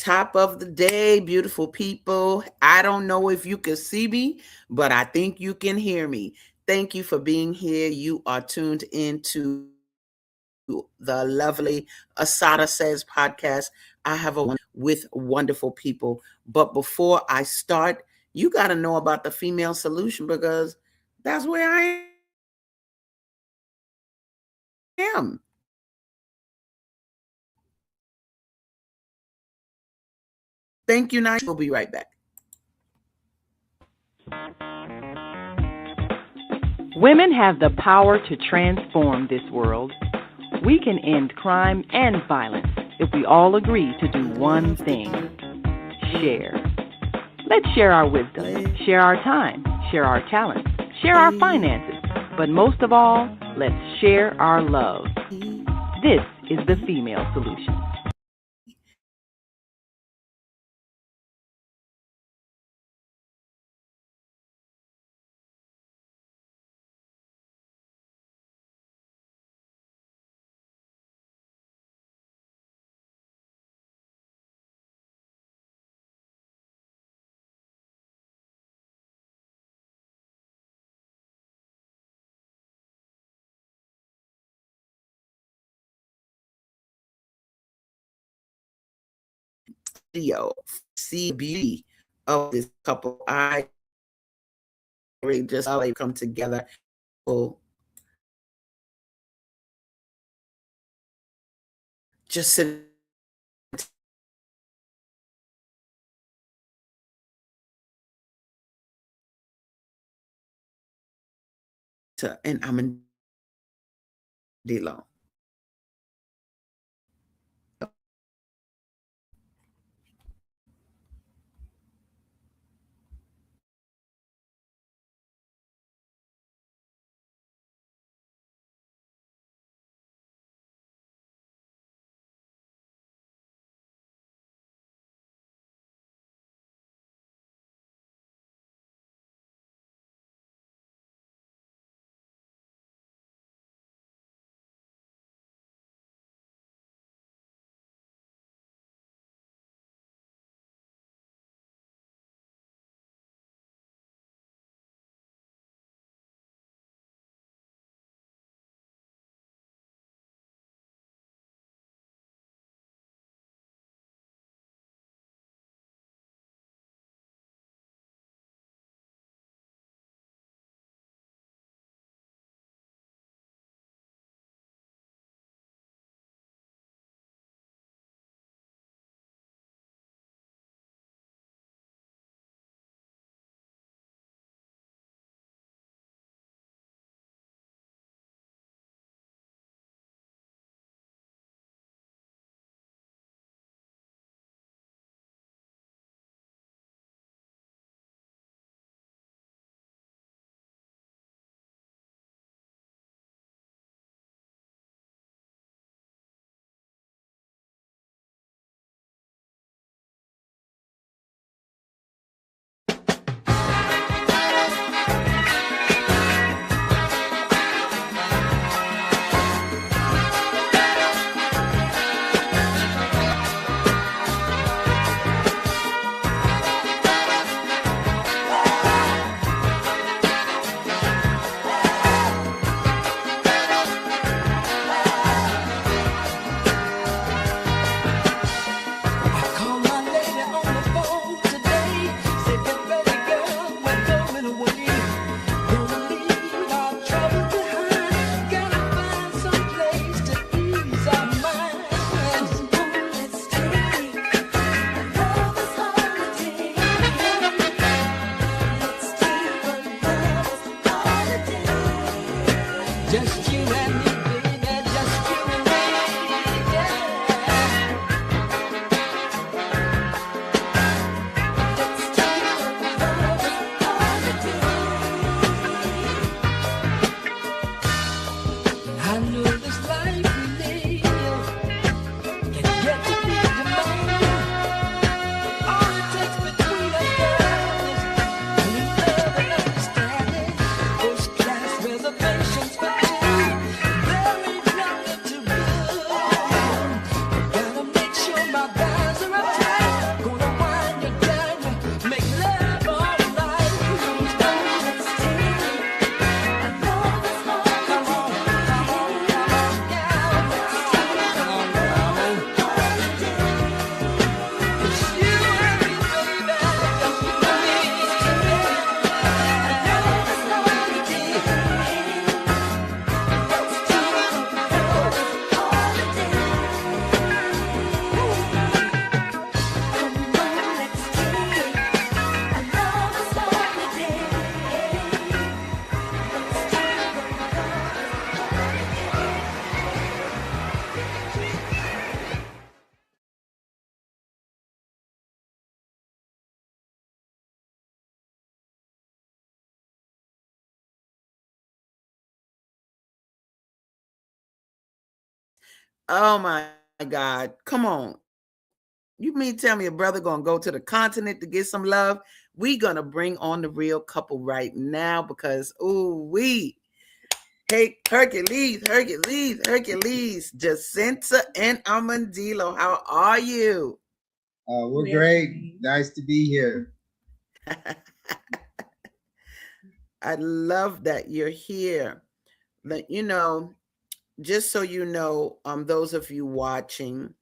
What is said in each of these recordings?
Top of the day, beautiful people. I don't know if you can see me, but I think you can hear me. Thank you for being here. You are tuned into the lovely ASADAH Says podcast. I have a with wonderful people. But before I start, you got to know about the female solution because that's where I am. Thank you, Nice. We'll be right back. Women have the power to transform this world. We can end crime and violence if we all agree to do one thing: share. Let's share our wisdom, share our time, share our talents, share our finances, but most of all, let's share our love. This is the female solution. Video, see the beauty of this couple. I really just how they come together. Well, just sit to an Amandilo. Oh my God. Come on. You mean tell me a brother gonna go to the continent to get some love? We gonna bring on the real couple right now because ooh hey Hercules, Jacinta and Amandilo, how are you? We're great. Nice to be here. I love that you're here. But just so you know, those of you watching,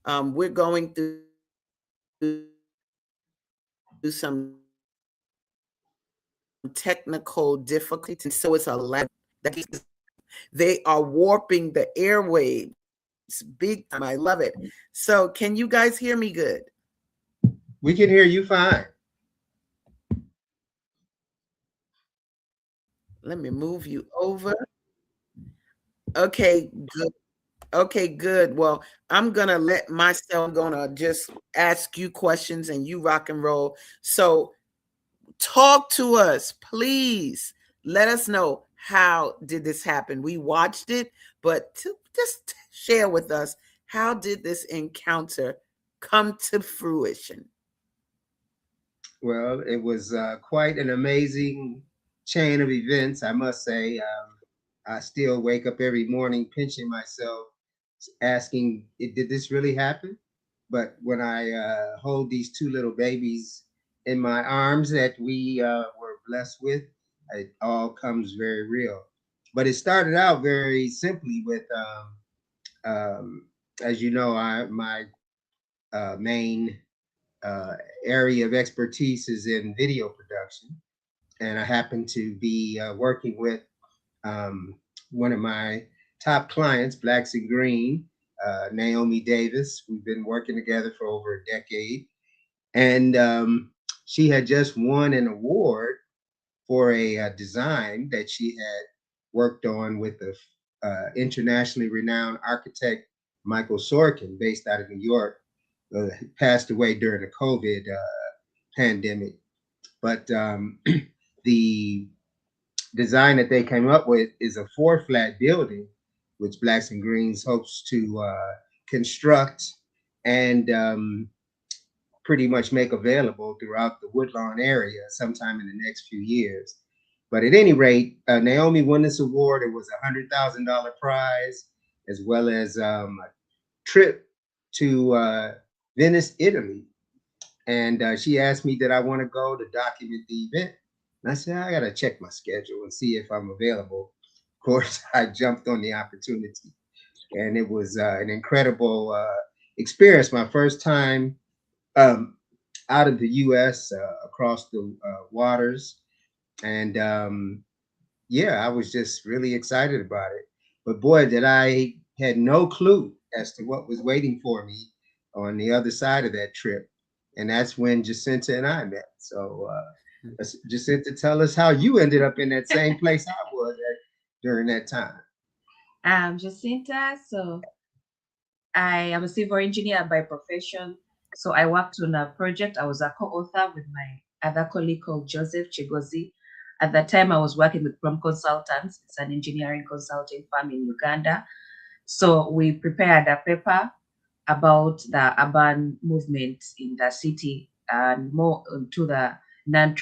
we're going through some technical difficulties, and so it's a they are warping the airwaves big time. I love it. So, can you guys hear me good? We can hear you fine. Let me move you over. Okay, good. Okay, good. Well, I'm gonna let myself. I'm gonna just ask you questions, and you rock and roll. So, talk to us, please. Let us know how did this happen. We watched it, but just share with us how did this encounter come to fruition. Well, it was quite an amazing chain of events, I must say. I still wake up every morning pinching myself, asking, did this really happen? But when I hold these two little babies in my arms that we were blessed with, it all comes very real. But it started out very simply with, um, as you know, my main uh, area of expertise is in video production, and I happen to be working with um, one of my top clients, Blacks in Green, Naomi Davis. We've been working together for over a decade, and she had just won an award for a design that she had worked on with the internationally renowned architect Michael Sorkin, based out of New York. Passed away during the COVID pandemic. But the design that they came up with is a four flat building, which Blacks and Greens hopes to construct and pretty much make available throughout the Woodlawn area sometime in the next few years. But at any rate, Naomi won this award. It was $100,000 prize, as well as a trip to Venice, Italy. And she asked me, did I want to go to document the event? And I said, I got to check my schedule and see if I'm available. Of course, I jumped on the opportunity. And it was an incredible experience. My first time um, out of the US, across the waters. And yeah, I was just really excited about it. But boy, did I had no clue as to what was waiting for me on the other side of that trip. And that's when Jacinta and I met. So, Jacinta, tell us how you ended up in that same place I was at during that time. I'm Jacinta. So I am a civil engineer by profession. So I worked on a project. I was a co-author with my other colleague called Joseph Chigozi. At that time, I was working with Prom Consultants. It's an engineering consulting firm in Uganda. So we prepared a paper about the urban movement in the city and more to the non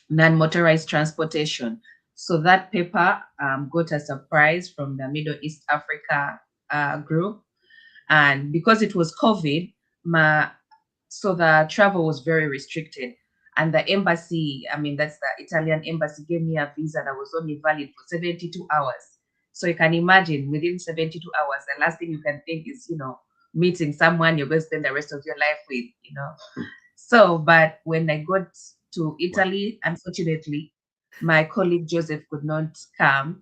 non-motorized transportation. So that paper got a surprise from the Middle East Africa group, and because it was COVID, so the travel was very restricted. And the embassy, I mean, that's the Italian embassy, gave me a visa that was only valid for 72 hours. So you can imagine within 72 hours, the last thing you can think is, meeting someone you're going to spend the rest of your life with. So, but when I got to Italy, unfortunately, my colleague Joseph could not come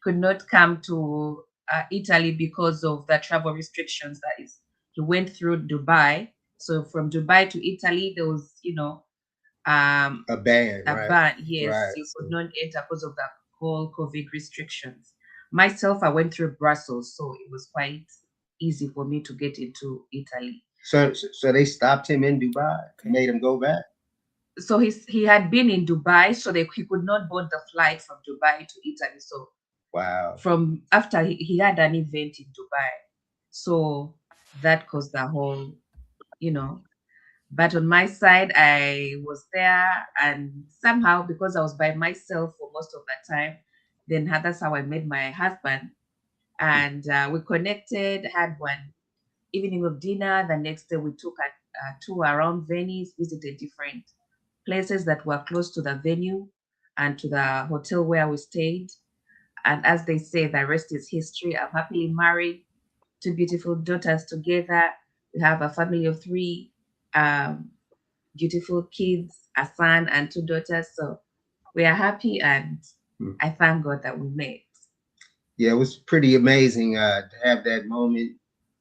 could not come to Italy because of the travel restrictions. That is, he went through Dubai. So from Dubai to Italy, there was, A ban, a right? ban. Yes, Right. you could not enter because of the whole COVID restrictions. Myself, I went through Brussels, so it was quite easy for me to get into Italy. So they stopped him in Dubai, made him go back. So he had been in Dubai, so he could not board the flight from Dubai to Italy. So Wow. from after he had an event in Dubai. So that caused the whole, you know. But on my side, I was there, and somehow because I was by myself for most of that time, then that's how I met my husband, and we connected, had one evening of dinner. The next day, we took a tour around Venice, visited different places that were close to the venue and to the hotel where we stayed. And as they say, the rest is history. I'm happily married, two beautiful daughters together. We have a family of three um, beautiful kids, a son and two daughters. So we are happy, and Hmm. I thank God that we met. Yeah, it was pretty amazing to have that moment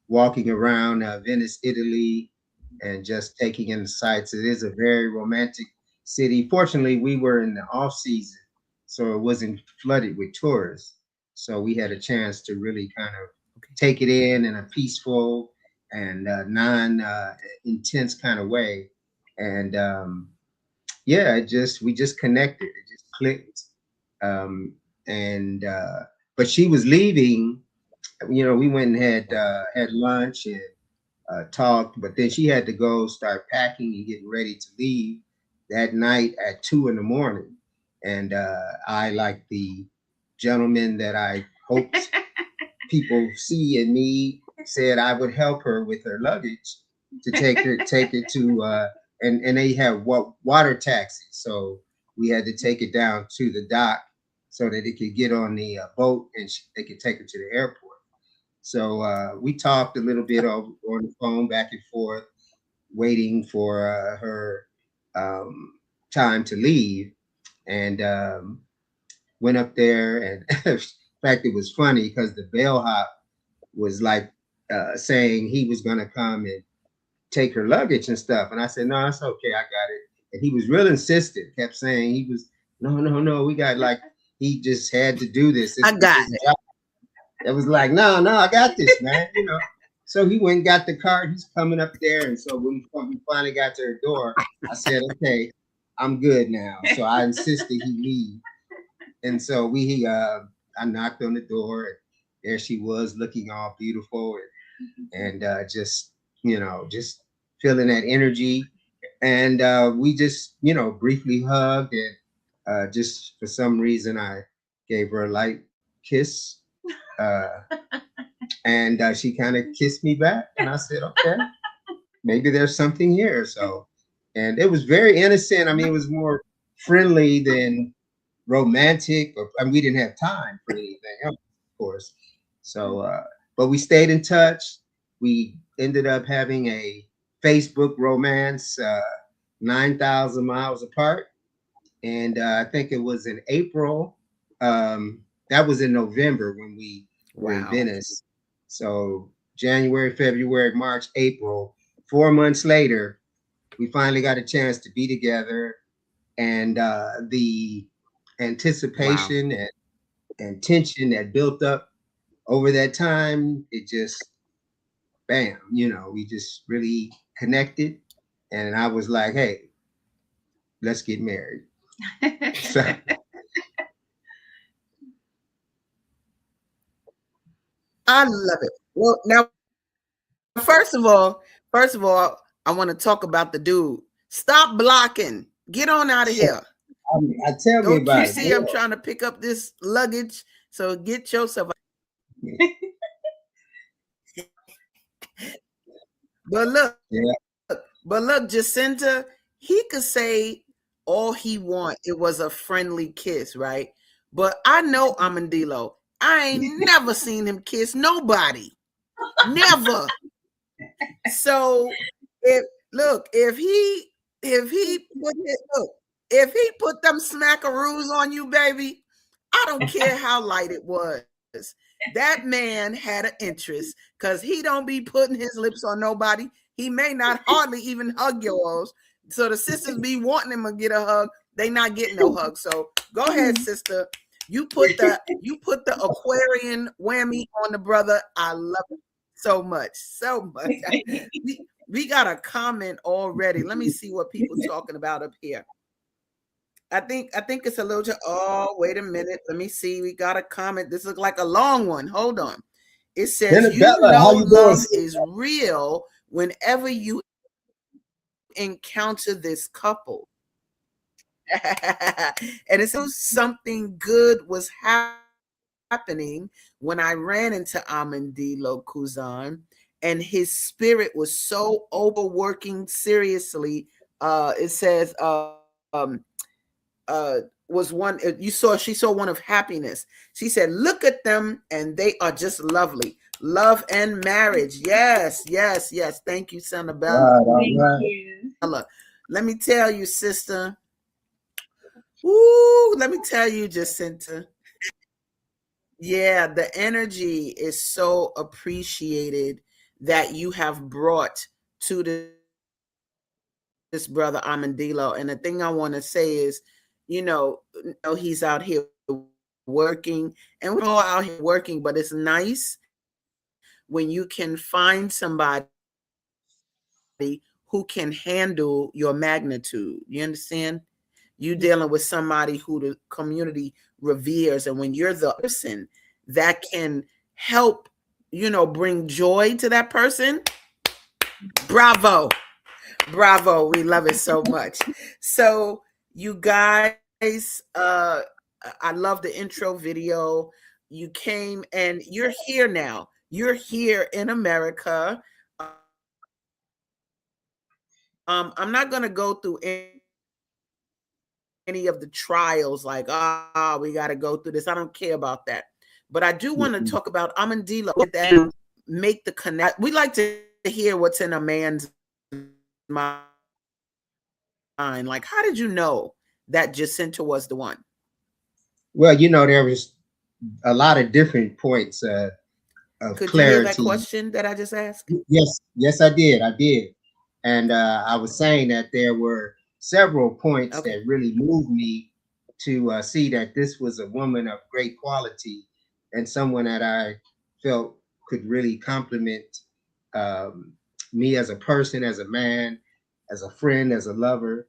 walking around Venice, Italy, and just taking in the sights. It is a very romantic city. Fortunately, we were in the off season, so it wasn't flooded with tourists. So we had a chance to really kind of take it in a peaceful and non-intense kind of way. And yeah, we just connected. It just clicked. Um, and but she was leaving. You know, we went and had lunch and talked, but then she had to go start packing and getting ready to leave that night at 2 in the morning. And I, like the gentleman that I hoped people see in me, said I would help her with her luggage to take it to and they have water taxis, so we had to take it down to the dock so that it could get on the boat and they could take her to the airport. So we talked a little bit on the phone back and forth, waiting for her um, time to leave, and went up there. And in fact, it was funny because the bellhop was like saying he was going to come and take her luggage and stuff. And I said, no, it's okay. I got it. And he was real insistent, kept saying he was, no, no, no. We got like, he just had to do this. I This got is it. job. It was like, no, no, I got this, man. You know. So he went and got the car. He's coming up there. And so when we finally got to her door, I said, okay, I'm good now. So I insisted he leave. And so I knocked on the door, and there she was looking all beautiful and just, just feeling that energy. And we just, briefly hugged, and just for some reason, I gave her a light kiss. Uh, and she kind of kissed me back. And I said, okay, maybe there's something here. So, and it was very innocent. I mean, it was more friendly than romantic, I mean, we didn't have time for anything else, of course. So, but we stayed in touch. We ended up having a Facebook romance, 9,000 miles apart. And I think it was in April. Um, that was in November when we were in Wow. Venice. So January, February, March, April, 4 months later, we finally got a chance to be together. And the Wow. anticipation and tension that built up over that time, it just, bam, we just really connected. And I was like, hey, let's get married. So I love it. Well, now first of all, I want to talk about the dude. Stop blocking. Get on out of here. I tell me Don't you about it. see I'm trying to pick up this luggage? So get yourself. But look, Yeah. but look, Jacinta, he could say all he want. It was a friendly kiss, right? But I know Amandilo. I ain't never seen him kiss nobody. Never. So if look, if he put them smackaroos on you, baby, I don't care how light it was. That man had an interest because he don't be putting his lips on nobody. He may not hardly even hug yours. So the sisters be wanting him to get a hug. They not getting no hug. So go ahead, sister. You put the Aquarian whammy on the brother. I love it so much. So much. We got a comment already. Let me see what people talking about up here. I think it's a little. Oh, wait a minute. Let me see. We got a comment. This looks like a long one. Hold on. It says, "You Annabella, how know, you doing, love sis? is real whenever you encounter this couple." And it seems something good was happening when I ran into Amandilo Kuzan, and his spirit was so overworking seriously. It says, was one you saw she saw one of happiness. She said, "Look at them, and they are just lovely. Love and marriage." Yes, yes, yes. Thank you, Sanabella. All Thank right. you. Let me tell you, sister. Woo, let me tell you, Jacinta. Yeah, the energy is so appreciated that you have brought to this brother Amandilo. And the thing I want to say is, he's out here working, and we're all out here working, but it's nice when you can find somebody who can handle your magnitude. You understand? You dealing with somebody who the community reveres, and when you're the person that can help, bring joy to that person, bravo. Bravo. We love it so much. So, you guys, I love the intro video. You came and you're here now. You're here in America. I'm not going to go through any of the trials like, we got to go through this. I don't care about that. But I do want to talk about Amandilo and Mhm. that make the connect. We like to hear what's in a man's mind. Like, how did you know that Jacinta was the one? Well, there was a lot of different points of Could you hear that clarity. question that I just asked? Yes, yes, I did. I did. And I was saying that there were several points that Okay. really moved me to see that this was a woman of great quality and someone that I felt could really complement um, me as a person, as a man, as a friend, as a lover.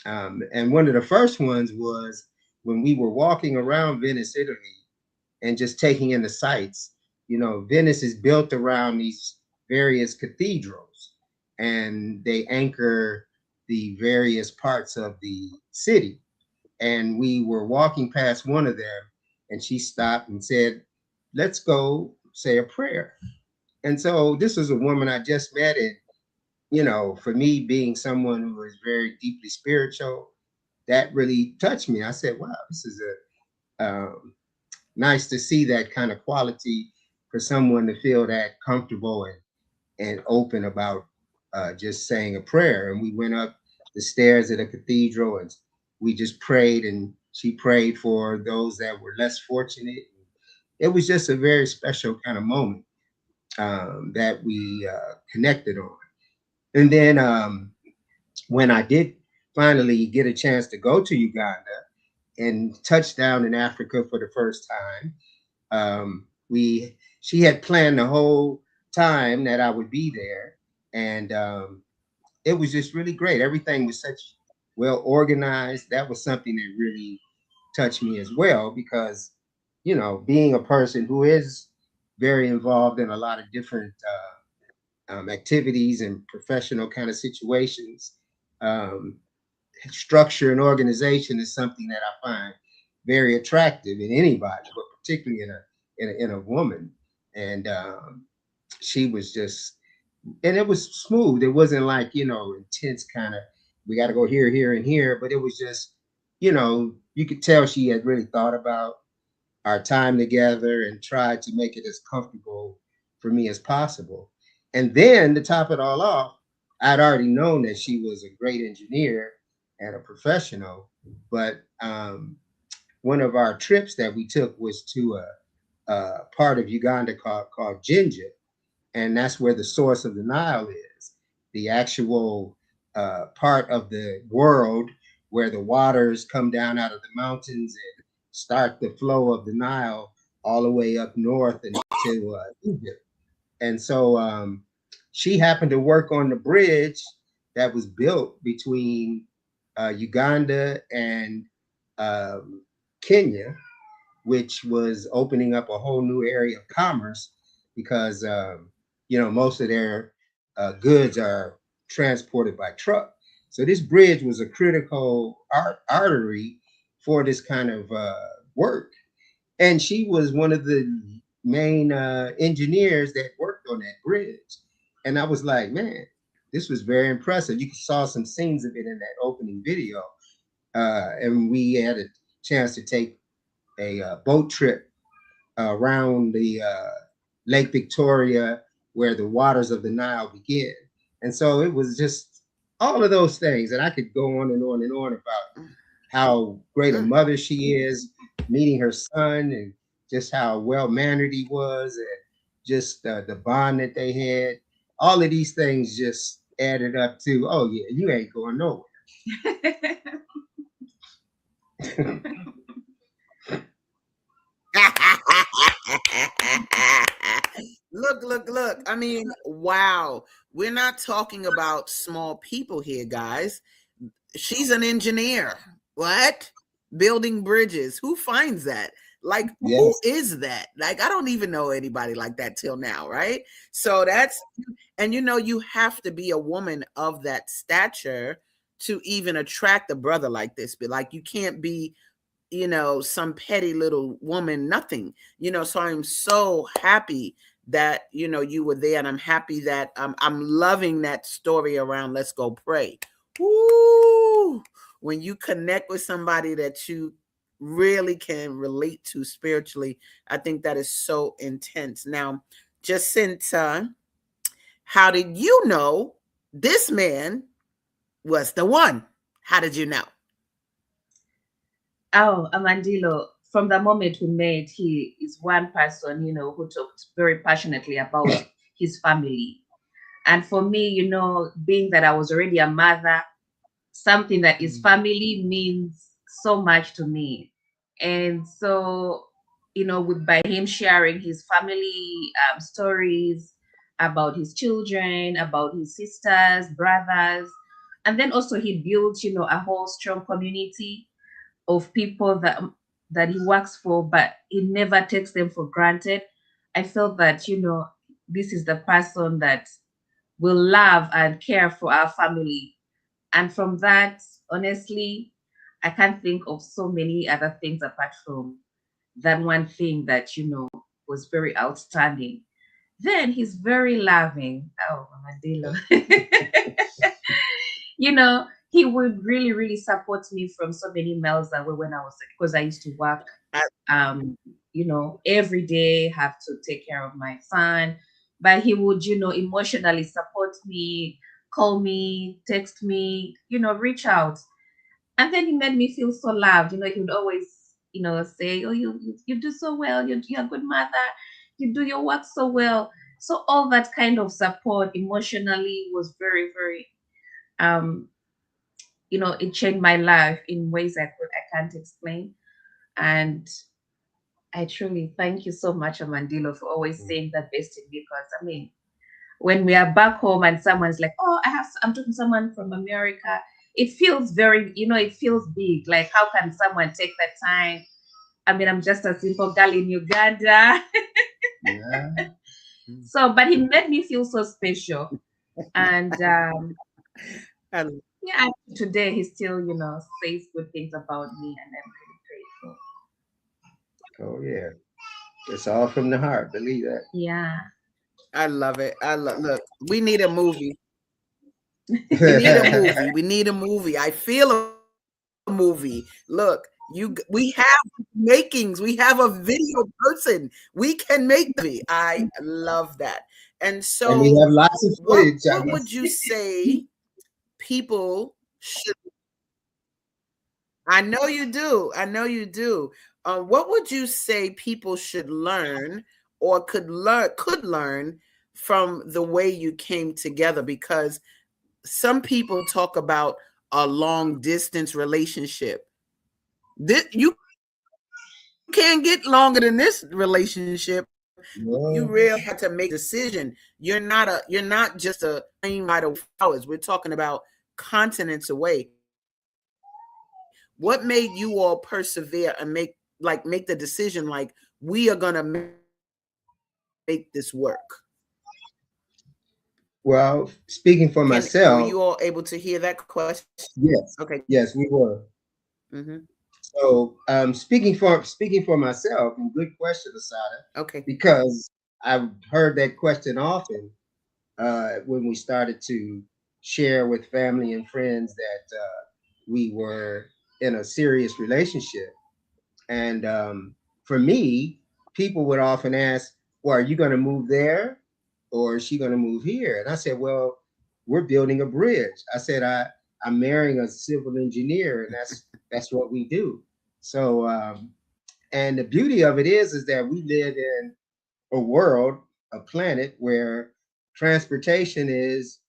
And one of the first ones was when we were walking around Venice, Italy, and just taking in the sights. Venice is built around these various cathedrals, and they anchor the various parts of the city. And we were walking past one of them, and she stopped and said, "Let's go say a prayer." And so this was a woman I just met, and for me being someone who is very deeply spiritual, that really touched me. I said, "Wow, this is a nice to see that kind of quality for someone to feel that comfortable and open about just saying a prayer." And we went up the stairs of the cathedral and we just prayed, and she prayed for those that were less fortunate. It was just a very special kind of moment that we connected on. And then when I did finally get a chance to go to Uganda and touch down in Africa for the first time, we she had planned the whole time that I would be there, and it was just really great. Everything was such well organized. That was something that really touched me as well because being a person who is very involved in a lot of different activities and professional kind of situations. Um, Structure and organization is something that I find very attractive in anybody, but particularly in a woman. And she was just, and it was smooth. It wasn't like intense kind of. We got to go here, here, and here. But it was just, you could tell she had really thought about our time together and tried to make it as comfortable for me as possible. And then to top it all off, I'd already known that she was a great engineer and a professional. But one of our trips that we took was to a part of Uganda called Jinja, and that's where the source of the Nile is, the actual part of the world where the waters come down out of the mountains and start the flow of the Nile all the way up north and to Egypt. And so she happened to work on the bridge that was built between Uganda and Kenya, which was opening up a whole new area of commerce because most of their goods are transported by truck. So this bridge was a critical artery for this kind of work, and she was one of the main engineers that worked on that bridge. And I was like, man, this was very impressive. You saw some scenes of it in that opening video, and we had a chance to take a boat trip around the Lake Victoria, where the waters of the Nile begin. And so it was just all of those things. And I could go on and on and on about how great a mother she is, meeting her son, and just how well mannered he was, and just the bond that they had. All of these things just added up to, oh, yeah, you ain't going nowhere. Look. I mean, wow. We're not talking about small people here, guys. She's an engineer. What? Building bridges. Who finds that? Like, Yes. who is that? Like, I don't even know anybody like that till now, right? So that's, and you have to be a woman of that stature to even attract a brother like this. But like, you can't be some petty little woman, nothing, so I'm so happy that, you were there, and I'm happy that I'm loving that story around Let's Go Pray. Woo! When you connect with somebody that you really can relate to spiritually, I think that is so intense. Now, Jacinta, how did you know this man was the one? How did you know? Oh, Amandilo, from the moment we met, he is one person, who talked very passionately about his family. And for me, being that I was already a mother, something that is family means so much to me. And so, with by him sharing his family stories about his children, about his sisters, brothers, and then also he built, a whole strong community of people that he works for, but he never takes them for granted. I felt that, this is the person that will love and care for our family. And from that, honestly, I can't think of so many other things apart from that one thing that, was very outstanding. Then he's very loving. Oh, Mandela. He would really, really support me from so many miles away when I was, because I used to work, every day, have to take care of my son. But he would, emotionally support me, call me, text me, reach out. And then he made me feel so loved. He would always, say, oh, you do so well. You're a good mother. You do your work so well. So all that kind of support emotionally was very, very, um, it changed my life in ways I can't explain. And I truly thank you so much, Amandilo, for always saying the best in me. Because I mean, when we are back home and someone's like, "Oh, I'm talking to someone from America," it feels very, it feels big. Like, how can someone take that time? I mean, I'm just a simple girl in Uganda. Yeah. So, but he made me feel so special, and And yeah, today he still, says good things about me, and I'm Oh yeah. It's all from the heart. Believe that. really grateful. Yeah. I love it. Look, we need a movie. We need a movie. We need a movie. I feel a movie. Look, we have makings. We have a video person. We can make the movie. I love that. And And we so, have lots of footage. what would you say people should? I know you do. I know you do. What would you say people should learn or could learn from the way you came together? Because some people talk about a long distance relationship. You can't get longer than this relationship. You really Yeah. had to make a decision. You're not just a plane ride of hours. We're talking about continents away. What would you say What made you all persevere and make the decision like we are gonna make this work? Well, speaking for Were you myself, all able to hear that question? Okay, yes, yes, we were. mm-hmm. So, speaking for myself, and good question, Asada, Okay, because I've heard that question often when we started to share with family and friends that we were in a serious relationship. And for me, people would often ask, "Well, are you going to move there, or is she going to move here?" And I said, "Well, we're building a bridge." I said, I'm marrying a civil engineer, and that's what we do." So, and the beauty of it is that we live in a world, a planet where transportation is,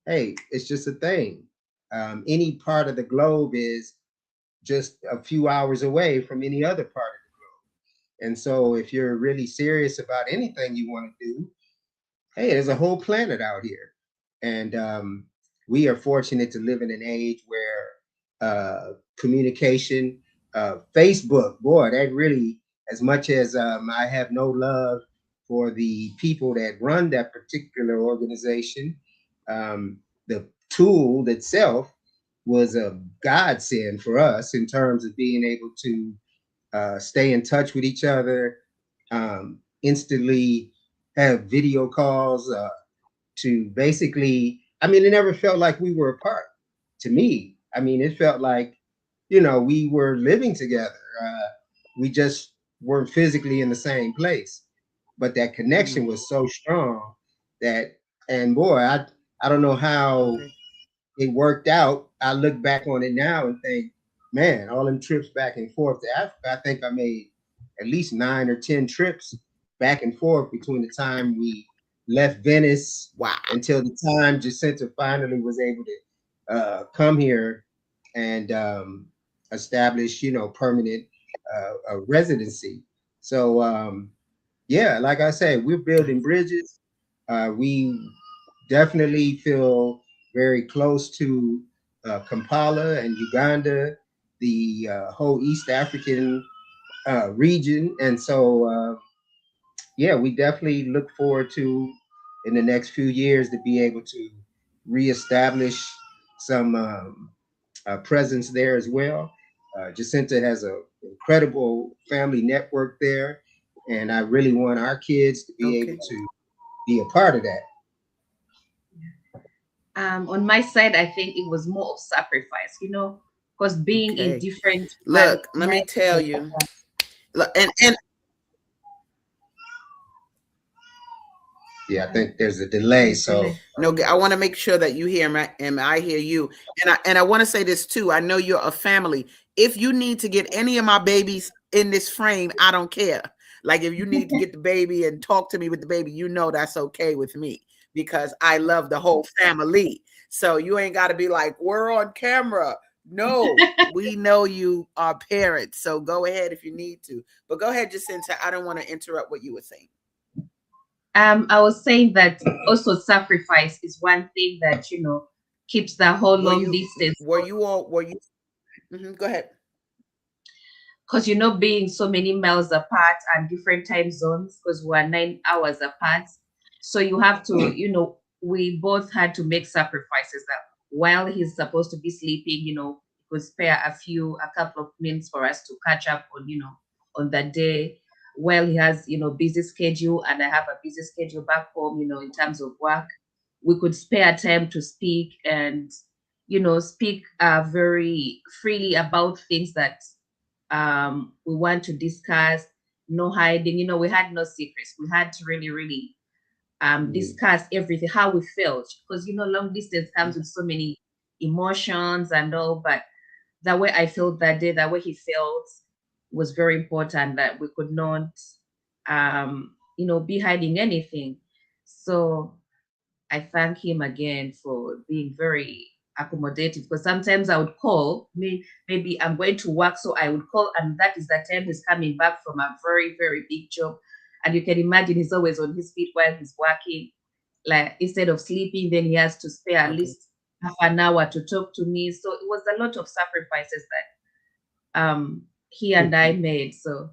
hey, it's just a thing. Any part of the globe is just a few hours away from any other part. And so if you're really serious about anything you want to do, hey, there's a whole planet out here. And we are fortunate to live in an age where communication, Facebook, boy, that really, as much as I have no love for the people that run that particular organization, the tool itself was a godsend for us in terms of being able to stay in touch with each other, instantly have video calls to basically, I mean, it never felt like we were apart to me. I mean, it felt like, we were living together. We just weren't physically in the same place, but that connection was so strong that, and boy, I don't know how okay. it worked out. I look back on it now and think, man, all them trips back and forth to Africa, I think I made at least 9 or 10 trips back and forth between the time we left Venice Wow. until the time Jacinta finally was able to come here and establish, permanent residency. So, yeah, like I said, we're building bridges. We definitely feel very close to Kampala and Uganda, the whole East African region. And so, yeah, we definitely look forward to in the next few years to be able to reestablish some presence there as well. Jacinta has an incredible family network there, and I really want our kids to be able Okay. to be a part of that. On my side, I think it was more of sacrifice, because being in Okay. different Look, let me tell minds. you. Look, and Yeah, I think there's a delay. So no, I want to make sure that you hear me and I hear you. And I want to say this too. I know you're a family. If you need to get any of my babies in this frame, I don't care. Like if you need to get the baby and talk to me with the baby, that's okay with me because I love the whole family. So you ain't got to be like, we're on camera. No, we know you are parents. So go ahead if you need to. But go ahead, Jacinta. I don't want to interrupt what you were saying. I was saying that also sacrifice is one thing that keeps the whole Were long you distance. were you go ahead. Because being so many miles apart and different time zones, because we're 9 hours apart, so you have to, we both had to make sacrifices that while he's supposed to be sleeping, he could spare a couple of minutes for us to catch up on, on that day. While he has, busy schedule and I have a busy schedule back home, in terms of work, we could spare time to speak and, speak very freely about things that we want to discuss. No hiding, we had no secrets. We had to really, really discuss everything, how we felt, because long distance comes with so many emotions and all. But the way I felt that day, the way he felt, was very important. That we could not, be hiding anything. So I thank him again for being very accommodative, because sometimes I would call me, maybe I'm going to work, so I would call, and that is the time he's coming back from a very, very big job. And you can imagine he's always on his feet while he's working. Like instead of sleeping, then he has to spare at Okay. least half an hour to talk to me. So it was a lot of sacrifices that he and I made. So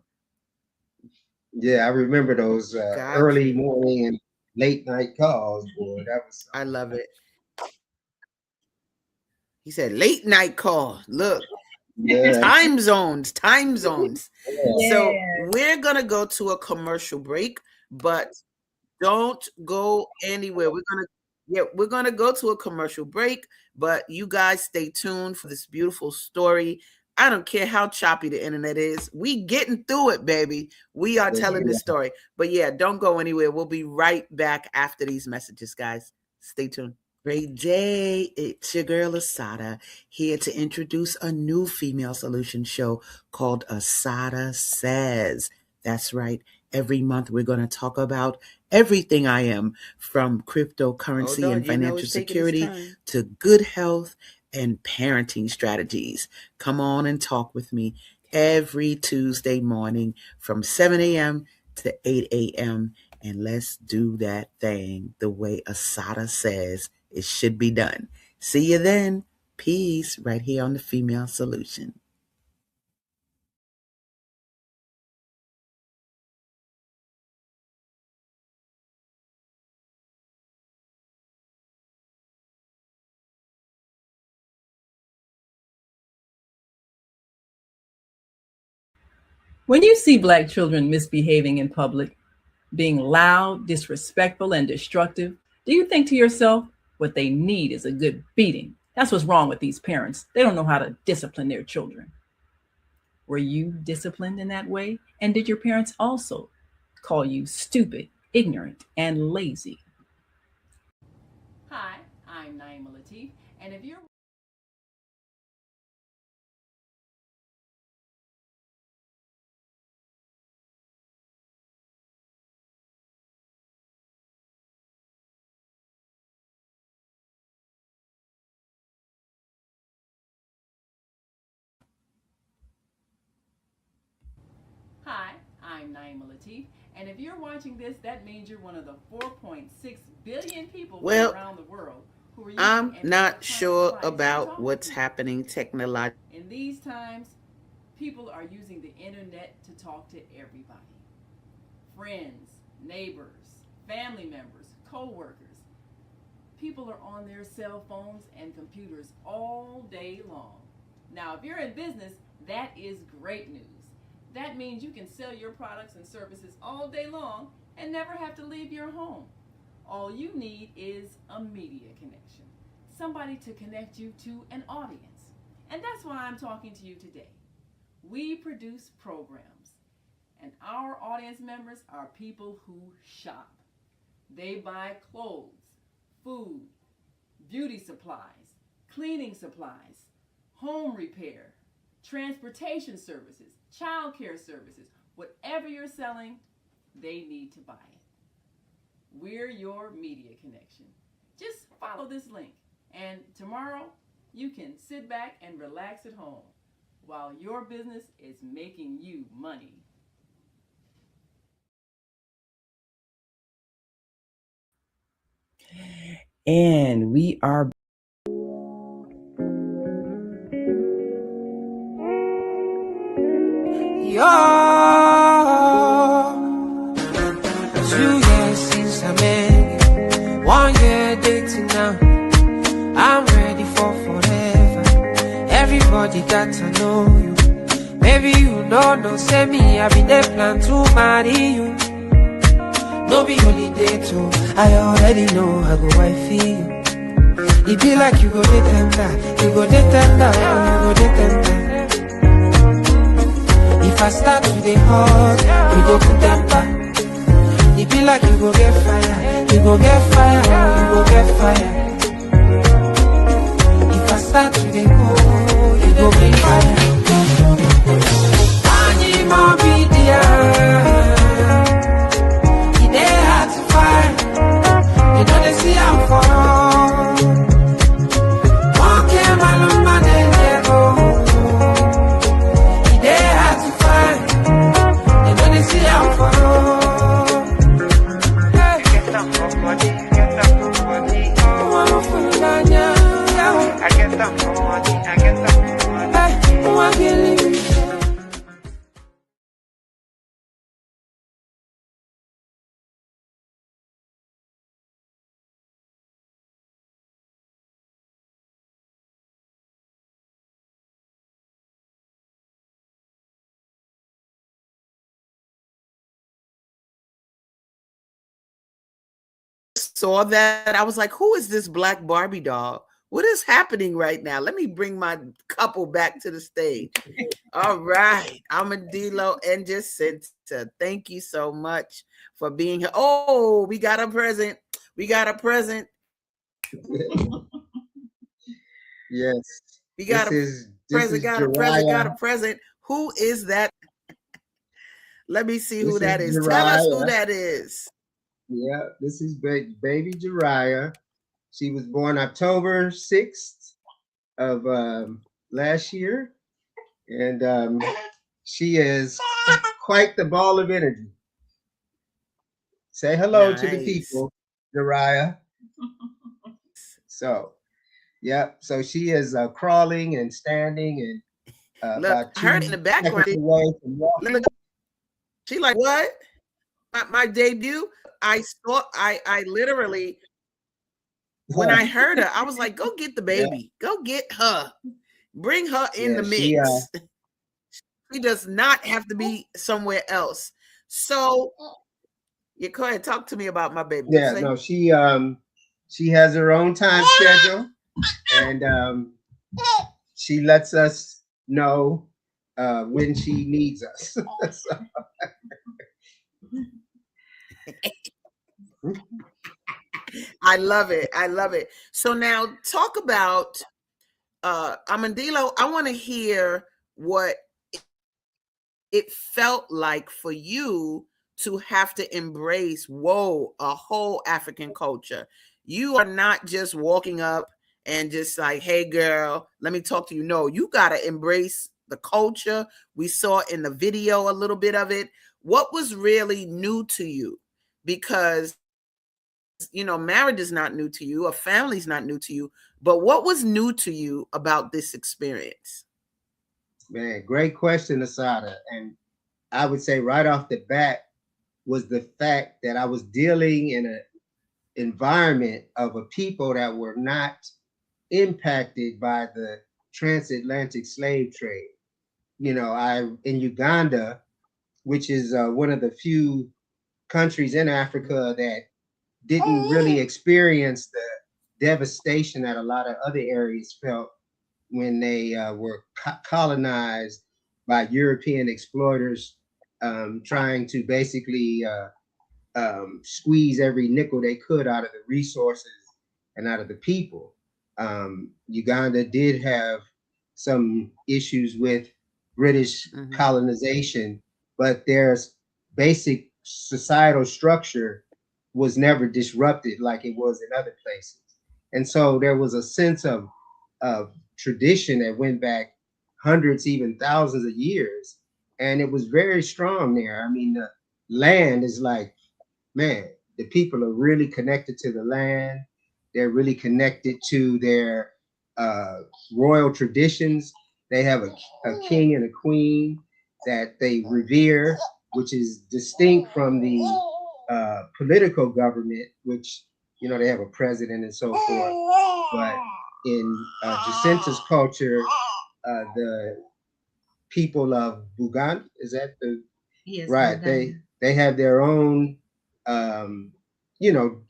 Yeah, I remember those Got early you. morning and late night calls, boy. That was I something. love it. He said late night call. Look, Yeah, time zones, time zones. yeah. So yeah. we're gonna go to a commercial break, but don't go anywhere. We're gonna go to a commercial break, but you guys stay tuned for this beautiful story. I don't care how choppy the internet is. We getting through it, baby. We are Yes, telling we this story. But yeah, don't go anywhere. We'll be right back after these messages, guys. Stay tuned. Great day. It's your girl ASADAH here to introduce a new female solution show called ASADAH Says. That's right. Every month we're going to talk about everything I am, from cryptocurrency and financial security to good health and parenting strategies. Come on and talk with me every Tuesday morning from 7 a.m. to 8 a.m. And let's do that thing the way ASADAH says it should be done. See you then. Peace right here on the Female Solution. When you see Black children misbehaving in public, being loud, disrespectful, and destructive, do you think to yourself, what they need is a good beating? That's what's wrong with these parents. They don't know how to discipline their children. Were you disciplined in that way? And did your parents also call you stupid, ignorant, and lazy? Hi, I'm Naima Latif, and if you're Hi, I'm Naima Latif, and if you're watching this, that means you're one of the 4.6 billion people Well, around the world who are using I'm an not electronic sure device to about talk to what's people. happening technologically. In these times, people are using the internet to talk to everybody: friends, neighbors, family members, co workers. People are on their cell phones and computers all day long. Now, if you're in business, that is great news. That means you can sell your products and services all day long and never have to leave your home. All you need is a media connection, somebody to connect you to an audience. And that's why I'm talking to you today. We produce programs, and our audience members are people who shop. They buy clothes, food, beauty supplies, cleaning supplies, home repair, transportation services, child care services. Whatever you're selling, they need to buy it. We're your media connection. Just follow this link, and tomorrow you can sit back and relax at home while your business is making you money. And we are Yo, 2 years since I met you, 1 year dating now. I'm ready for forever. Everybody got to know you. Maybe you know, no say me, I be there plan to marry you. No be holiday too, I already know I go wife you. It be like you go dey tender, you go dey tender, you go dey tender. If I start to dey hot, you go put temper. It be like you go get fire, you go get fire, you go get fire. If I start to dey go, you go bring fire. Animal be there, it dey hard to find. You know they see I'm for all. One came alone, man, and they go. It dey hard to find. You know they see I'm for all. Get some for money, get some for money. One for the I get some for money, I get some for money. One can live. saw that, I was like, who is this black Barbie doll? What is happening right now? Let me bring my couple back to the stage. All right, Amandilo and Jacinta, thank you so much for being here. Oh, we got a present. We got a present. Yes, We got a this present, is got a present, got a Jariah. present. Who is that? Let me see who This is that is. Tell us who Jariah. that is. Yeah, this is baby Jariah. She was born October 6th of last year, and she is quite the ball of energy. Say hello to the Nice. people, Jariah. So, yep. So she is crawling and standing and Look, about I heard in 2 the background. seconds away from Look, walking. she like what? My debut. I literally, when I heard her, I was like, go get the Yeah, baby. Go get her. Bring her in yeah. the mix. She does not have to be somewhere else. So you go ahead, talk to me about my baby. What you Yeah, say? no, she has her own time schedule, and she lets us know when she needs us. So, I love it. I love it. So now talk about Amandilo. I want to hear what it felt like for you to have to embrace, whoa, a whole African culture. You are not just walking up and just like, hey, girl, let me talk to you. No, you got to embrace the culture. We saw in the video a little bit of it. What was really new to you? Because, marriage is not new to you, a family's not new to you, but what was new to you about this experience? man, great question, ASADAH. And I would say right off the bat was the fact that I was dealing in an environment of a people that were not impacted by the transatlantic slave trade. I in Uganda, which is one of the few countries in Africa that didn't really experience the devastation that a lot of other areas felt when they were colonized by European exploiters, trying to basically squeeze every nickel they could out of the resources and out of the people. Uganda did have some issues with British colonization, but their basic societal structure was never disrupted like it was in other places. And so there was a sense of tradition that went back hundreds, even thousands of years. And it was very strong there. I mean, the land is like, man, the people are really connected to the land. They're really connected to their uh, royal traditions. They have a king and a queen that they revere, which is distinct from the political government, which, they have a president and so forth. But in Jacinta's culture, the people of Buganda, is that the Yes, right? Uganda. They have their own, um, you know,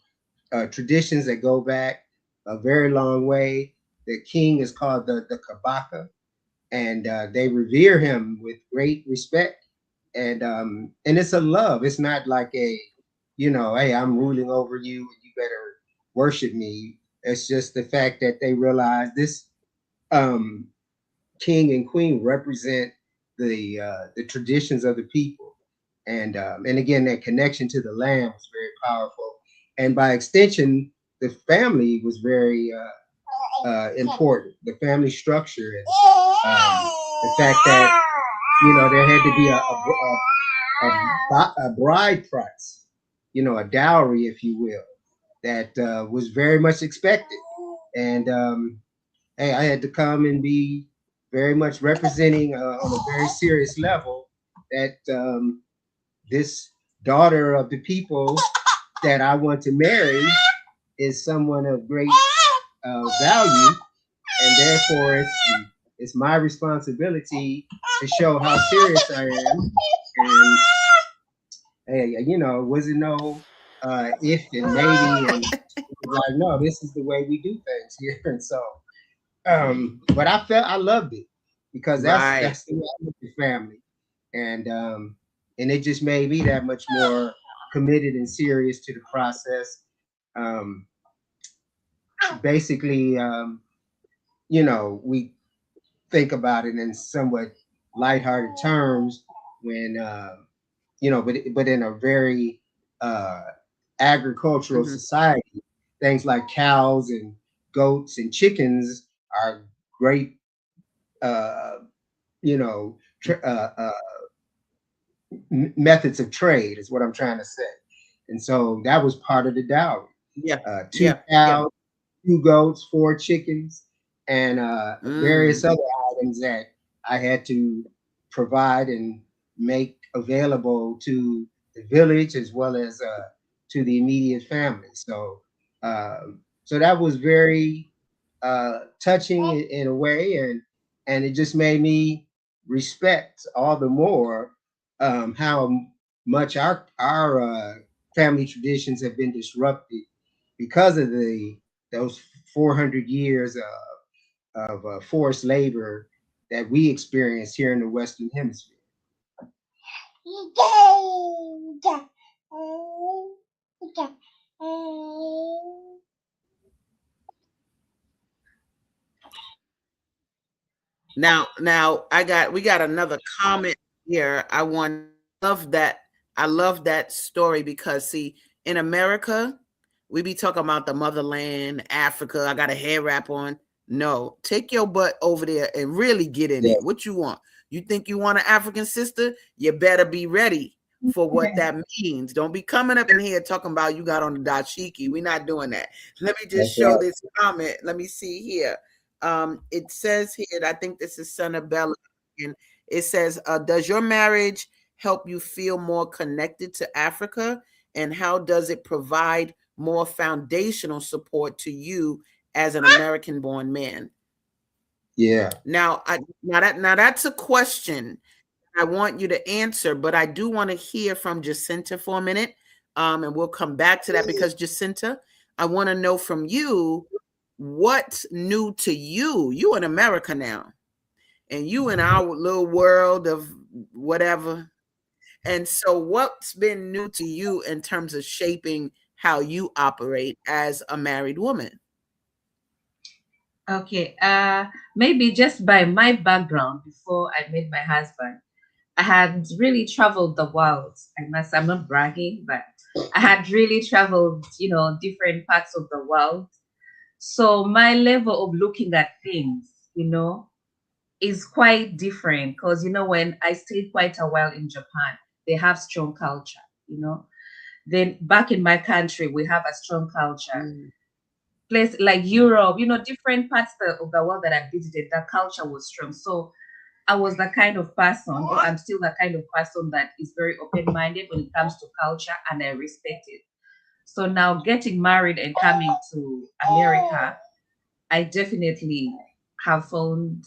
traditions that go back a very long way. The king is called the Kabaka, and they revere him with great respect. And it's a love. It's not like hey, I'm ruling over you, and you better worship me. It's just the fact that they realize this um, king and queen represent the traditions of the people, and again, that connection to the land was very powerful, and by extension, the family was very important. The family structure and the fact that there had to be a bride price, a dowry, if you will, that was very much expected, and hey, I had to come and be very much representing on a very serious level that this daughter of the people that I want to marry is someone of great value, and therefore it's my responsibility to show how serious I am. And hey, it wasn't no if and maybe, and it was like, no, this is the way we do things here. And so, but I loved it because Right. that's the way I look at family, and it just made me that much more committed and serious to the process. Um, basically, we think about it in somewhat lighthearted terms when but in a very uh, agricultural Hmm. society, things like cows and goats and chickens are great, uh, you know, methods of trade, is what I'm trying to say. And so that was part of the dowry. Yeah. Two Yeah. Yeah. cows, two goats, four chickens, and various Mm. other items that I had to provide and make available to the village as well as to the immediate family. So that was very touching in a way, and it just made me respect all the more how much our family traditions have been disrupted because of the those 400 years of forced labor that we experience here in the Western Hemisphere. Now we got another comment here. Love that. I love that story because see, in America, we be talking about the motherland, Africa. I got a hair wrap on. No, take your butt over there and really get in it. Yes, What you want? You think you want an African sister? You better be ready for what that means. Don't be coming up in here talking about you got on the dashiki. We're not doing that. Let me just that's show right. this comment. Let me see here. It says here, I think this is Bella, and it says, does your marriage help you feel more connected to Africa? And how does it provide more foundational support to you as an American born man? Yeah, Now that's a question I want you to answer, but I do want to hear from Jacinta for a minute. And we'll come back to that because Jacinta, I want to know from you what's new to you. You in America now, and you in our little world of whatever. And so, what's been new to you in terms of shaping how you operate as a married woman? Okay. Maybe just by my background before I met my husband, I had really traveled the world. I'm not bragging, but I had really traveled, different parts of the world. So my level of looking at things, is quite different because, when I stayed quite a while in Japan, they have strong culture, you know. Then back in my country, we have a strong culture. Mm. Place like Europe, different parts of the world that I visited, the culture was strong. So I was the kind of person, or I'm still the kind of person that is very open minded when it comes to culture and I respect it. So now getting married and coming to America, I definitely have found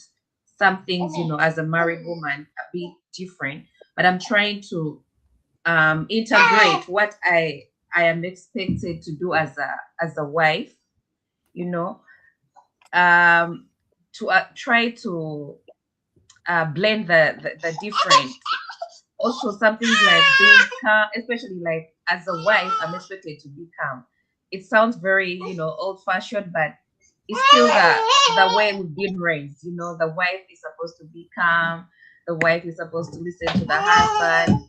some things, as a married woman, a bit different. But I'm trying to integrate what I am expected to do as a wife, you know, um, to try to blend the different. Also, some things like being calm, especially like as a wife, I'm expected to be calm. It sounds very, old fashioned, but it's still the way we've been raised. The wife is supposed to be calm. The wife is supposed to listen to the husband.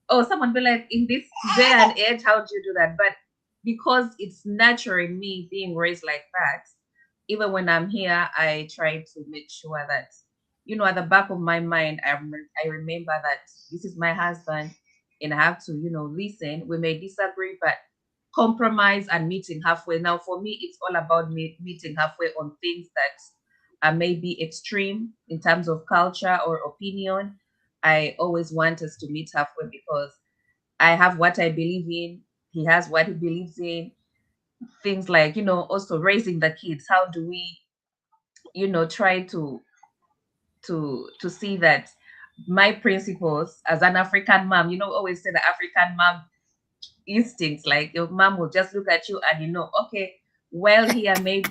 Oh, someone be like, in this day and age, how do you do that? But because it's natural in me being raised like that, even when I'm here, I try to make sure that, at the back of my mind, I remember that this is my husband and I have to, listen. We may disagree, but compromise and meeting halfway. Now, for me, it's all about meeting halfway on things that are maybe extreme in terms of culture or opinion. I always want us to meet halfway because I have what I believe in. He has what he believes in. Things like, also raising the kids. How do we, try to see that my principles as an African mom, always say the African mom instincts. Like your mom will just look at you and okay, well here maybe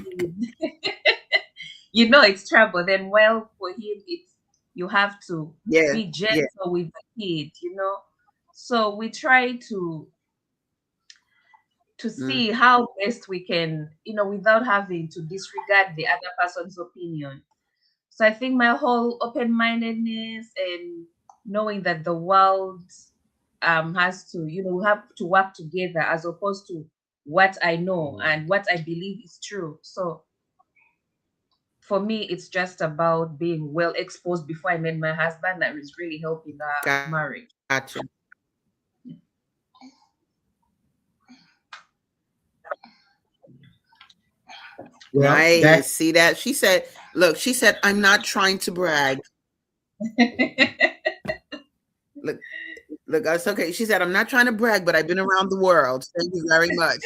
it's trouble. Then well for him it's you have to Yeah, be yeah. gentle with the kid. So we try to Mm, see how best we can, without having to disregard the other person's opinion. So I think my whole open-mindedness and knowing that the world has to, we have to work together as opposed to what I know and what I believe is true. So for me, it's just about being well exposed before I met my husband that is really helping our marriage. gotcha. Well, back. Nice. See that? She said, look, she said, I'm not trying to brag. Look, look, it's okay. She said, I'm not trying to brag, but I've been around the world. Thank you very much.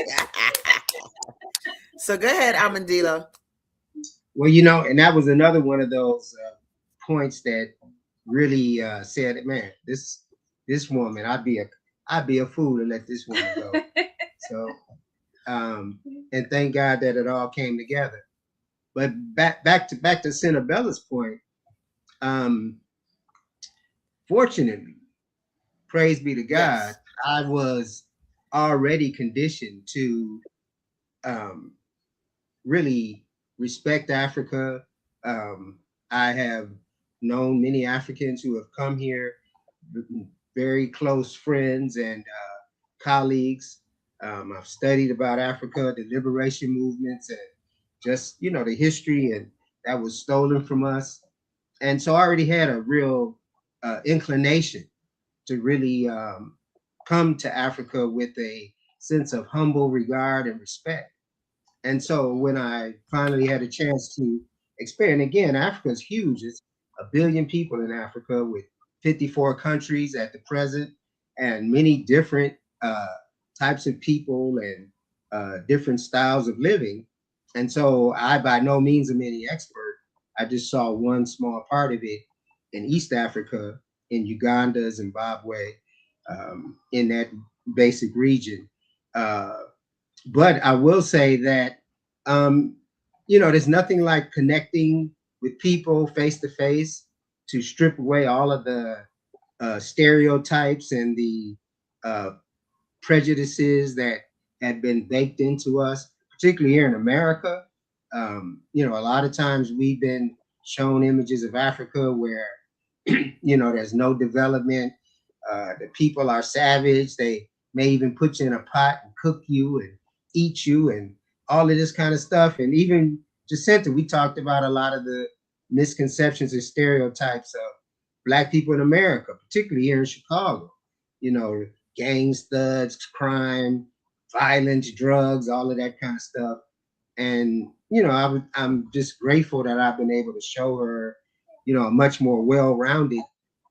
So go ahead, Amandila. Well, and that was another one of those points that really said, man, this woman, I'd be a fool to let this woman go. So, and thank God that it all came together. But back to Cinnabella's point. Um, Fortunately, praise be to God, Yes. I was already conditioned to um, really respect Africa. I have known many Africans who have come here, very close friends and colleagues. I've studied about Africa, the liberation movements, and just the history and that was stolen from us. And so I already had a real inclination to really come to Africa with a sense of humble regard and respect. And so when I finally had a chance to experience, again, Africa is huge. It's 1 billion people in Africa with 54 countries at the present and many different uh, types of people and different styles of living. And so I, by no means am any expert. I just saw one small part of it in East Africa, in Uganda, Zimbabwe, in that basic region. Uh, but I will say that, um, there's nothing like connecting with people face to face to strip away all of the stereotypes and the uh, prejudices that had been baked into us, particularly here in America. A lot of times we've been shown images of Africa where, there's no development. The people are savage. They may even put you in a pot and cook you and eat you and all of this kind of stuff. And even Jacinta, we talked about a lot of the misconceptions and stereotypes of Black people in America, particularly here in Chicago. You know, gangs, thugs, crime, violence, drugs, all of that kind of stuff. And I'm just grateful that I've been able to show her, a much more well-rounded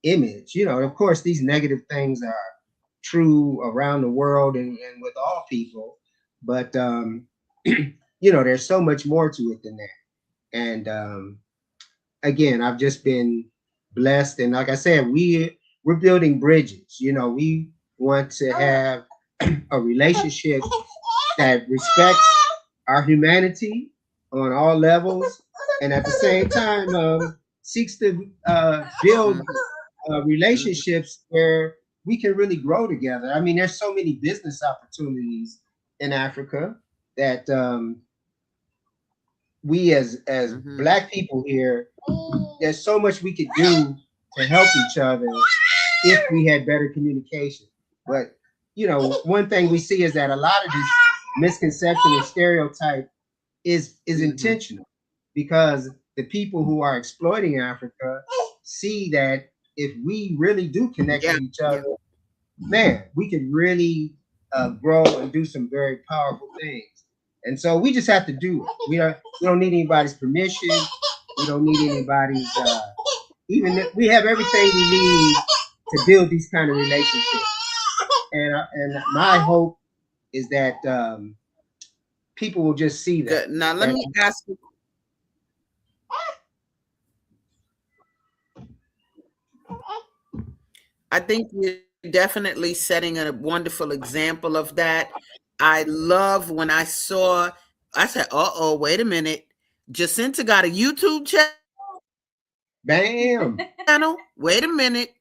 image. Of course, these negative things are true around the world and with all people, but there's so much more to it than that. And again, I've just been blessed, and like I said, we're building bridges. We want to have a relationship that respects our humanity on all levels, and at the same time seeks to build relationships where we can really grow together. I mean, there's so many business opportunities in Africa that we as Black people here, there's so much we could do to help each other if we had better communication. But one thing we see is that a lot of this misconception and stereotype is intentional, because the people who are exploiting Africa see that if we really do connect with each other, man, we can really grow and do some very powerful things. And so we just have to do it. We don't need anybody's permission. We don't need anybody's. Even we have everything we need to build these kind of relationships. And my hope is that people will just see that. Good. Now let me ask you. I think definitely setting a wonderful example of that. I love when I saw, I said, oh, wait a minute. Jacinta got a YouTube Bam. channel. Wait a minute.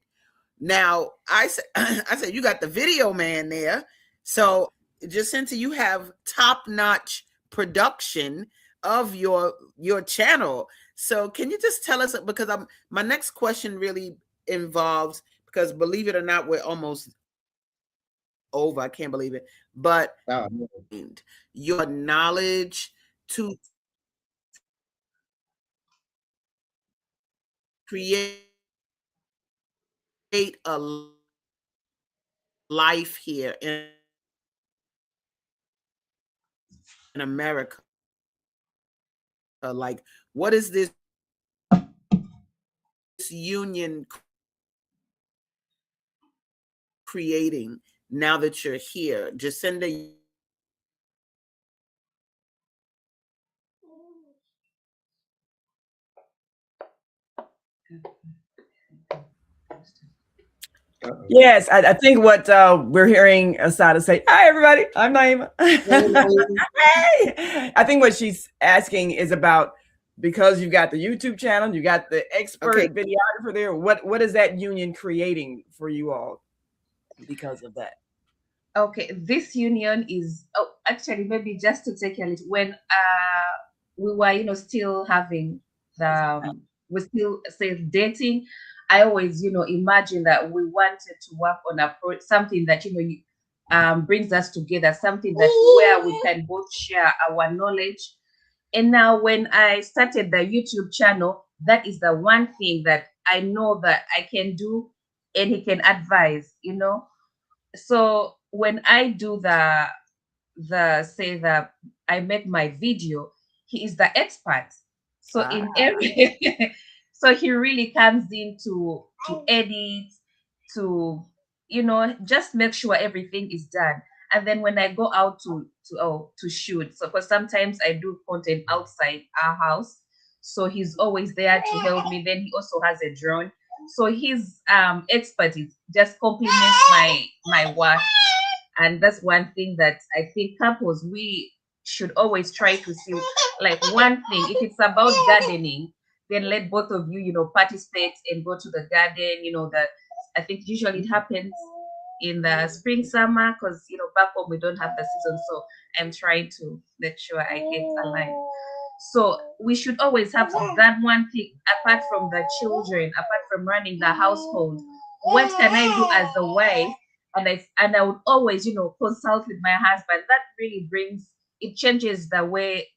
Now, I said, I said, you got the video man there. So, Jacinta, you have top-notch production of your channel. So, can you just tell us, because my next question really involves, because believe it or not, we're almost over. I can't believe it. But Oh, your knowledge to create a life here in America. Like, what is this union creating now that you're here? Jacinda, Yes, I think what we're hearing Asada say, hi, everybody, I'm Naima. Hey! I think what she's asking is about, because you got the YouTube channel, you got the expert okay, videographer there, what is that union creating for you all because of that? Okay, this union is, oh, actually, maybe just to take a little, when we were, still having we still say dating, I always, imagine that we wanted to work on something that, brings us together, something that where we can both share our knowledge. And now when I started the YouTube channel, that is the one thing that I know that I can do, and he can advise. So when I do the I make my video, he is the expert. So in every so he really comes in to edit, to just make sure everything is done. And then when I go out to shoot, so because sometimes I do content outside our house, so he's always there to help me. Then he also has a drone, so his expertise just complements my work. And that's one thing that I think couples, we should always try to see, like, one thing. If it's about gardening, then let both of you, participate and go to the garden. That, I think usually it happens in the spring, summer, because back home we don't have the season. So I'm trying to make sure I get aligned. So we should always have that one thing, apart from the children, apart from running the household. What can I do as a wife? And I would always, consult with my husband. That really brings, it changes the way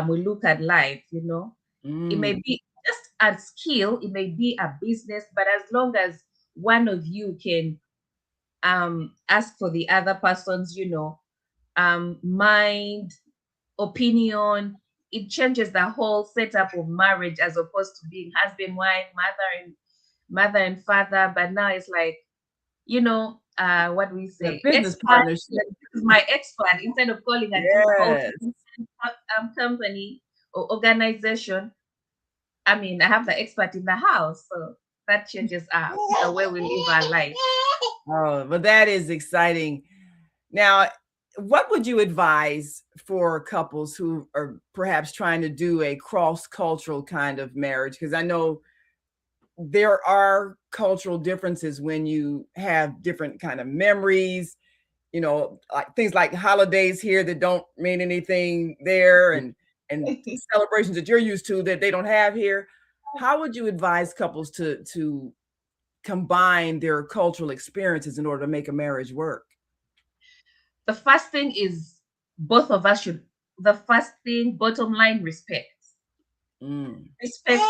we look at life. It may be just a skill, it may be a business, but as long as one of you can ask for the other person's, mind, opinion, it changes the whole setup of marriage, as opposed to being husband, wife, mother and father. But now it's like, what do we The say, business expert. partnership. This is my expert, instead of calling a whole Yes. company or organization. I mean, I have the expert in the house, so that changes the way we live our life. Oh, but that is exciting. Now, what would you advise for couples who are perhaps trying to do a cross-cultural kind of marriage? Because I know there are cultural differences when you have different kind of memories, like things like holidays here that don't mean anything there, and celebrations that you're used to that they don't have here. How would you advise couples to combine their cultural experiences in order to make a marriage work? The first thing is, both of us should, the first thing, bottom line, respect. Respect.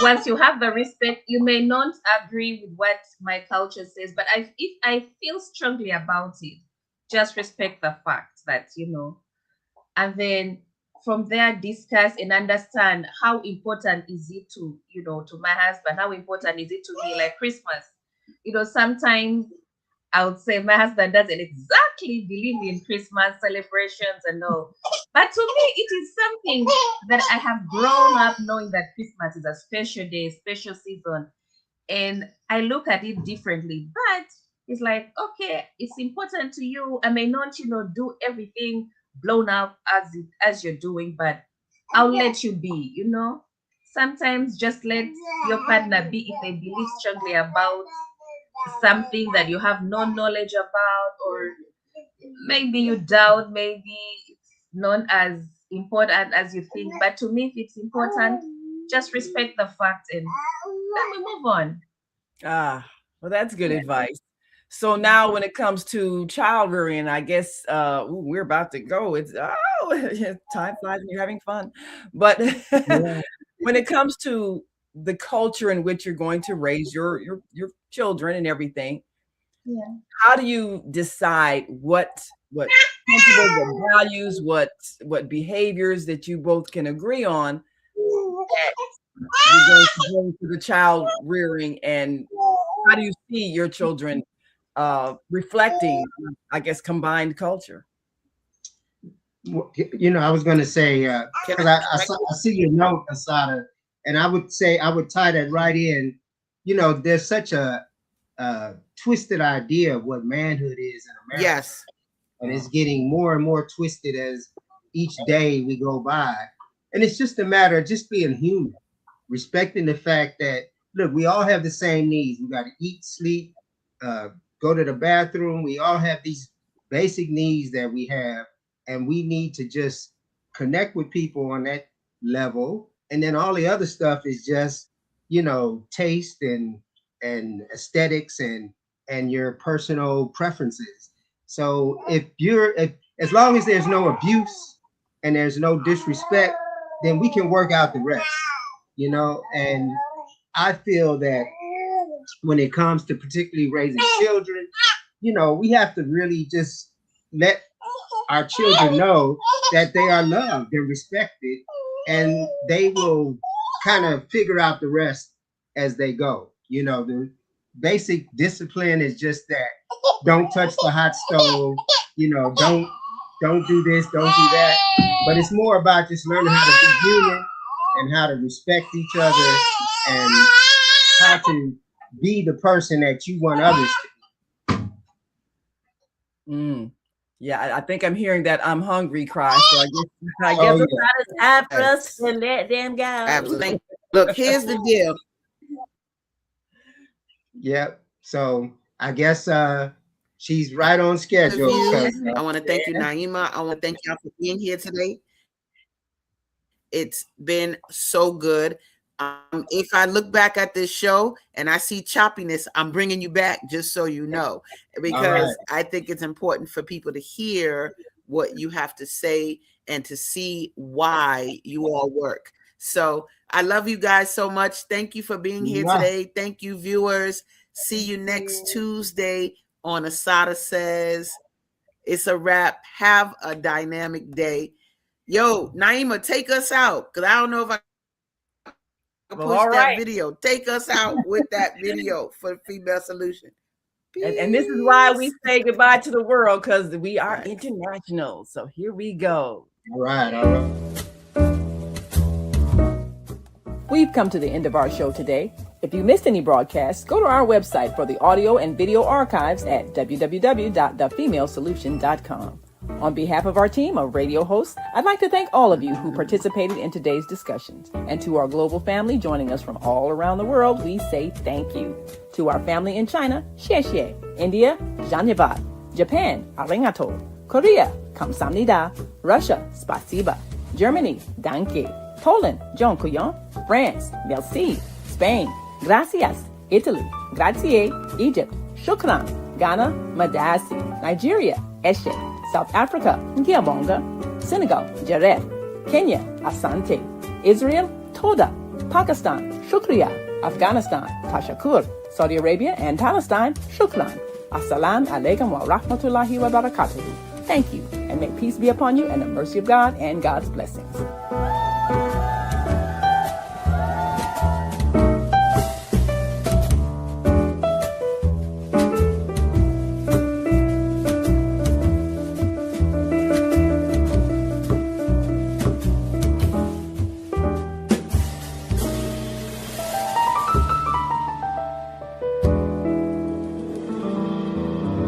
Once you have the respect, you may not agree with what my culture says, but if I feel strongly about it, just respect the fact that, and then from there discuss and understand how important is it to my husband, how important is it to me, like Christmas. Sometimes I would say my husband doesn't exactly believe in Christmas celebrations and all. But to me, it is something that I have grown up knowing, that Christmas is a special day, special season. And I look at it differently. But It's like, okay, it's important to you. I may not, do everything blown up as you're doing, but I'll let you be, Sometimes just let your partner be if they believe strongly about something that you have no knowledge about, or maybe you doubt, maybe it's not as important as you think. But to me, if it's important, just respect the fact and then we move on. Well, that's good advice. So now when it comes to child rearing, I guess we're about to go. It's time flies when you're having fun. But when it comes to the culture in which you're going to raise your children and everything, how do you decide what principles, what values, what behaviors that you both can agree on that you're going to bring to the child rearing, and how do you see your children reflecting, I guess, combined culture? I was going to say, because I see your note, ASADAH, and I would say I would tie that right in. There's such a twisted idea of what manhood is in America. Yes. And it's getting more and more twisted as each day we go by. And it's just a matter of just being human, respecting the fact that, look, we all have the same needs. We got to eat, sleep, go to the bathroom. We all have these basic needs that we have, and we need to just connect with people on that level. And then all the other stuff is just, taste and aesthetics and your personal preferences. So as long as there's no abuse and there's no disrespect, then we can work out the rest, and I feel that when it comes to particularly raising children, we have to really just let our children know that they are loved and respected, and they will kind of figure out the rest as they go. The basic discipline is just that. Don't touch the hot stove, don't do this, don't do that. But it's more about just learning how to be human and how to respect each other and how to be the person that you want others to be. Yeah, I think I'm hearing that I'm hungry cry. So I guess it's time for us to let them go. Absolutely. Look, here's the deal. Yep. So I guess she's right on schedule. I want to thank you, Naima. I want to thank y'all for being here today. It's been so good. If I look back at this show and I see choppiness, I'm bringing you back, just so you know, because I think it's important for people to hear what you have to say and to see why you all work. So I love you guys so much. Thank you for being here today. Thank you, viewers. See you next Tuesday on ASADAH Says. It's a wrap. Have a dynamic day. Yo, Naima, take us out, because I don't know if I push that video. Take us out with that video for Female Solution. And this is why we say goodbye to the world, because we are international. So here we go. All right. We've come to the end of our show today. If you missed any broadcasts, go to our website for the audio and video archives at www.thefemalesolution.com. On behalf of our team of radio hosts, I'd like to thank all of you who participated in today's discussions. And to our global family joining us from all around the world, we say thank you. To our family in China, xie xie. India, zhanyavad. Japan, arigato. Korea, kamsamnida. Russia, spasiba. Germany, danke. Poland, dziękuję. France, merci. Spain, gracias. Italy, grazie. Egypt, shukran. Ghana, madasi. Nigeria, eshe. South Africa, Ngiabonga. Senegal, Jaref. Kenya, Asante. Israel, Toda. Pakistan, Shukriya. Afghanistan, Tashakur. Saudi Arabia and Palestine, Shukran. Assalamu alaikum wa rahmatullahi wa barakatuhu. Thank you, and may peace be upon you and the mercy of God and God's blessings.